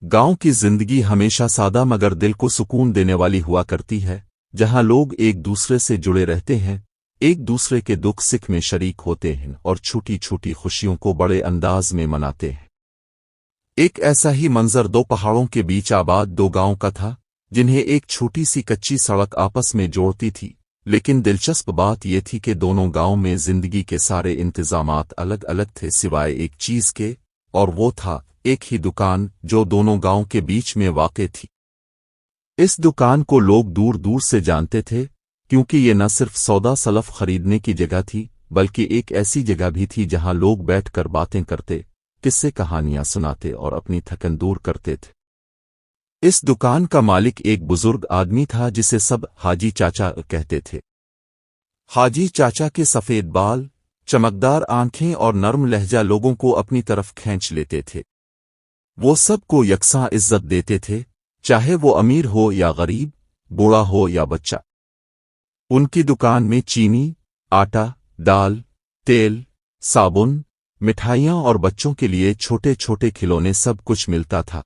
गांव की जिंदगी हमेशा सादा मगर दिल को सुकून देने वाली हुआ करती है, जहां लोग एक दूसरे से जुड़े रहते हैं, एक दूसरे के दुख सुख में शरीक होते हैं और छोटी छोटी खुशियों को बड़े अंदाज में मनाते हैं। एक ऐसा ही मंजर दो पहाड़ों के बीच आबाद दो गांव का था, जिन्हें एक छोटी सी कच्ची सड़क आपस में जोड़ती थी। लेकिन दिलचस्प बात यह थी कि दोनों गांव में जिंदगी के सारे इंतजामात अलग अलग थे सिवाय एक चीज के, और वो था एक ही दुकान जो दोनों गांव के बीच में वाक़ थी। इस दुकान को लोग दूर दूर से जानते थे, क्योंकि ये न सिर्फ सौदा सलफ खरीदने की जगह थी, बल्कि एक ऐसी जगह भी थी जहां लोग बैठकर बातें करते, किस्से कहानियां सुनाते और अपनी थकन दूर करते थे। इस दुकान का मालिक एक बुजुर्ग आदमी था जिसे सब हाजी चाचा कहते थे। हाजी चाचा के सफेद बाल, चमकदार आंखें और नर्म लहजा लोगों को अपनी तरफ खींच लेते थे। वो सबको यकसां इज्जत देते थे, चाहे वो अमीर हो या गरीब, बूढ़ा हो या बच्चा। उनकी दुकान में चीनी, आटा, दाल, तेल, साबुन, मिठाइयाँ और बच्चों के लिए छोटे छोटे खिलौने सब कुछ मिलता था।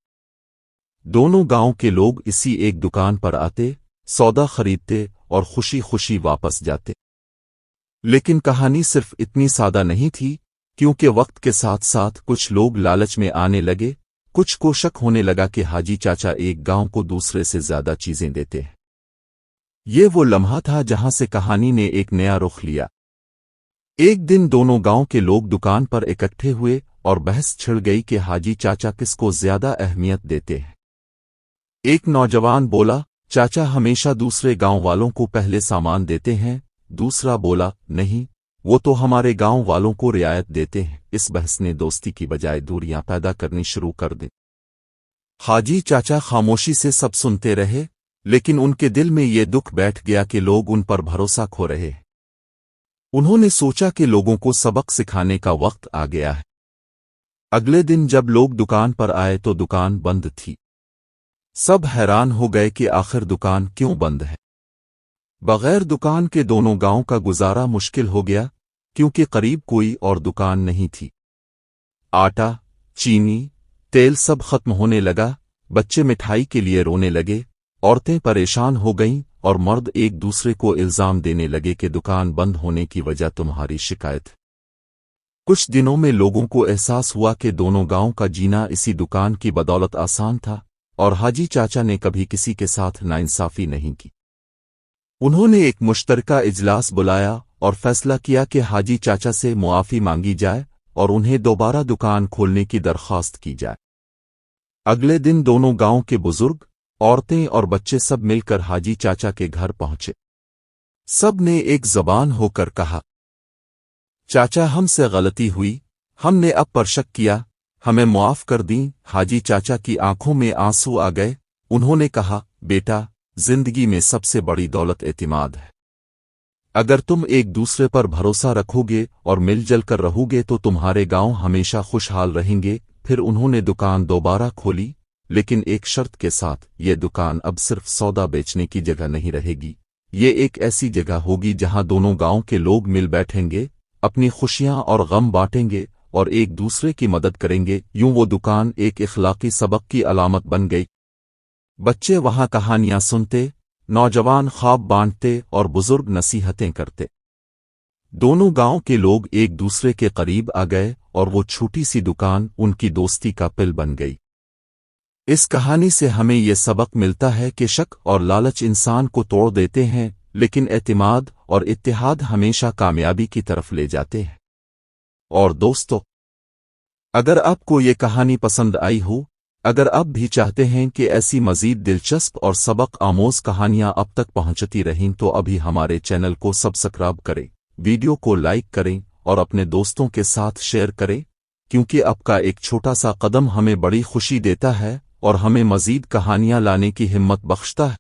दोनों गांव के लोग इसी एक दुकान पर आते, सौदा खरीदते और खुशी खुशी वापस जाते। लेकिन कहानी सिर्फ इतनी सादा नहीं थी, क्योंकि वक्त के साथ साथ कुछ लोग लालच में आने लगे। कुछ को शक होने लगा कि हाजी चाचा एक गांव को दूसरे से ज्यादा चीजें देते हैं। ये वो लम्हा था जहां से कहानी ने एक नया रुख लिया। एक दिन दोनों गांव के लोग दुकान पर इकट्ठे हुए और बहस छिड़ गई कि हाजी चाचा किसको ज्यादा अहमियत देते हैं। एक नौजवान बोला, चाचा हमेशा दूसरे गांव वालों को पहले सामान देते हैं। दूसरा बोला, नहीं, वो तो हमारे गांव वालों को रियायत देते हैं। इस बहस ने दोस्ती की बजाय दूरियां पैदा करनी शुरू कर दी। हाजी चाचा खामोशी से सब सुनते रहे, लेकिन उनके दिल में ये दुख बैठ गया कि लोग उन पर भरोसा खो रहे हैं। उन्होंने सोचा कि लोगों को सबक सिखाने का वक्त आ गया है। अगले दिन जब लोग दुकान पर आए तो दुकान बंद थी। सब हैरान हो गए कि आखिर दुकान क्यों बंद है। बगैर दुकान के दोनों गांव का गुजारा मुश्किल हो गया, क्योंकि करीब कोई और दुकान नहीं थी। आटा, चीनी, तेल सब खत्म होने लगा। बच्चे मिठाई के लिए रोने लगे, औरतें परेशान हो गईं और मर्द एक दूसरे को इल्जाम देने लगे कि दुकान बंद होने की वजह तुम्हारी शिकायत। कुछ दिनों में लोगों को एहसास हुआ कि दोनों गांव का जीना इसी दुकान की बदौलत आसान था, और हाजी चाचा ने कभी किसी के साथ नाइंसाफी नहीं की। उन्होंने एक मुश्तरका इजलास बुलाया और फैसला किया कि हाजी चाचा से मुआफी मांगी जाए और उन्हें दोबारा दुकान खोलने की दरख्वास्त की जाए। अगले दिन दोनों गांव के बुजुर्ग, औरतें और बच्चे सब मिलकर हाजी चाचा के घर पहुंचे। सब ने एक जबान होकर कहा, चाचा हमसे गलती हुई, हमने अब पर शक किया, हमें मुआफ कर दी। हाजी चाचा की आंखों में आंसू आ गए। उन्होंने कहा, बेटा, जिंदगी में सबसे बड़ी दौलत एतिमाद है। अगर तुम एक दूसरे पर भरोसा रखोगे और मिलजुल कर रहोगे तो तुम्हारे गांव हमेशा खुशहाल रहेंगे। फिर उन्होंने दुकान दोबारा खोली, लेकिन एक शर्त के साथ, ये दुकान अब सिर्फ सौदा बेचने की जगह नहीं रहेगी। ये एक ऐसी जगह होगी जहां दोनों गांव के लोग मिल बैठेंगे, अपनी खुशियां और गम बांटेंगे और एक दूसरे की मदद करेंगे। यूं वो दुकान एक इखलाकी सबक की अलामत बन गई। बच्चे वहां कहानियां सुनते, नौजवान ख्वाब बांटते और बुजुर्ग नसीहतें करते। दोनों गांव के लोग एक दूसरे के करीब आ गए और वो छोटी सी दुकान उनकी दोस्ती का पिल बन गई। इस कहानी से हमें ये सबक मिलता है कि शक और लालच इंसान को तोड़ देते हैं, लेकिन एतिमाद और इत्तेहाद हमेशा कामयाबी की तरफ ले जाते हैं। और दोस्तों, अगर आपको ये कहानी पसंद आई हो, अगर आप भी चाहते हैं कि ऐसी मजीद दिलचस्प और सबक आमोज कहानियां अब तक पहुंचती रहें, तो अभी हमारे चैनल को सब्सक्राइब करें, वीडियो को लाइक करें और अपने दोस्तों के साथ शेयर करें, क्योंकि आपका एक छोटा सा कदम हमें बड़ी खुशी देता है और हमें मजीद कहानियां लाने की हिम्मत बख्शता है।